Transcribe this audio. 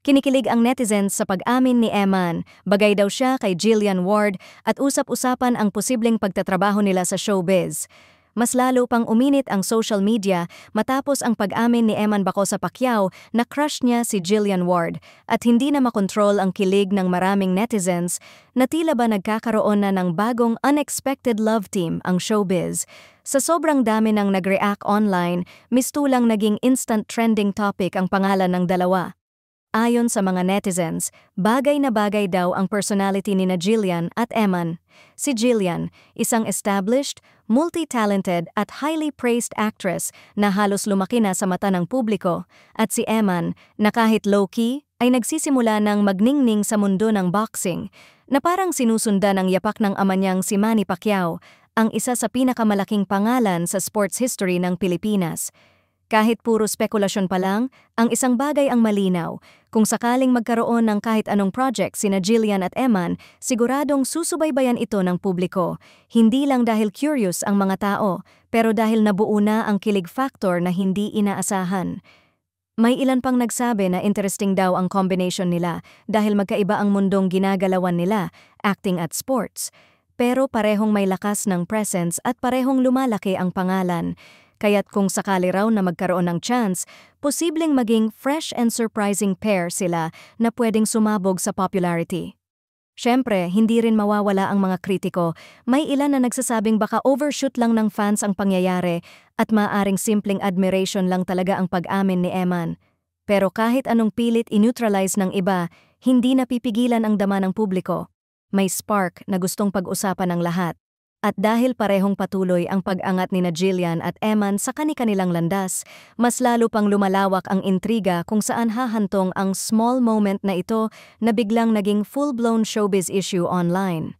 Kinikilig ang netizens sa pag-amin ni Eman, bagay daw siya kay Jillian Ward at usap-usapan ang posibleng pagtatrabaho nila sa showbiz. Mas lalo pang uminit ang social media matapos ang pag-amin ni Eman Bacosa Pacquiao na crush niya si Jillian Ward at hindi na makontrol ang kilig ng maraming netizens na tila ba nagkakaroon na ng bagong unexpected love team ang showbiz. Sa sobrang dami ng nag-react online, mistulang naging instant trending topic ang pangalan ng dalawa. Ayon sa mga netizens, bagay na bagay daw ang personality ni Jillian at Eman. Si Jillian, isang established, multi-talented at highly praised actress na halos lumaki na sa mata ng publiko, at si Eman, na kahit low-key, ay nagsisimula ng magningning sa mundo ng boxing, na parang sinusundan ang yapak ng ama niyang si Manny Pacquiao, ang isa sa pinakamalaking pangalan sa sports history ng Pilipinas. Kahit puro spekulasyon pa lang, ang isang bagay ang malinaw. Kung sakaling magkaroon ng kahit anong project sina Jillian at Eman, siguradong susubaybayan ito ng publiko. Hindi lang dahil curious ang mga tao, pero dahil nabuo na ang kilig factor na hindi inaasahan. May ilan pang nagsabi na interesting daw ang combination nila dahil magkaiba ang mundong ginagalawan nila, acting at sports. Pero parehong may lakas ng presence at parehong lumalaki ang pangalan. Kaya't kung sakali raw na magkaroon ng chance, posibleng maging fresh and surprising pair sila na pwedeng sumabog sa popularity. Siyempre, hindi rin mawawala ang mga kritiko. May ilan na nagsasabing baka overshoot lang ng fans ang pangyayari at maaaring simpleng admiration lang talaga ang pag-amin ni Eman. Pero kahit anong pilit i-neutralize ng iba, hindi napipigilan ang dama ng publiko. May spark na gustong pag-usapan ng lahat. At dahil parehong patuloy ang pag-angat ni Jillian at Eman sa kani-kanilang landas, mas lalo pang lumalawak ang intriga kung saan hahantong ang small moment na ito na biglang naging full-blown showbiz issue online.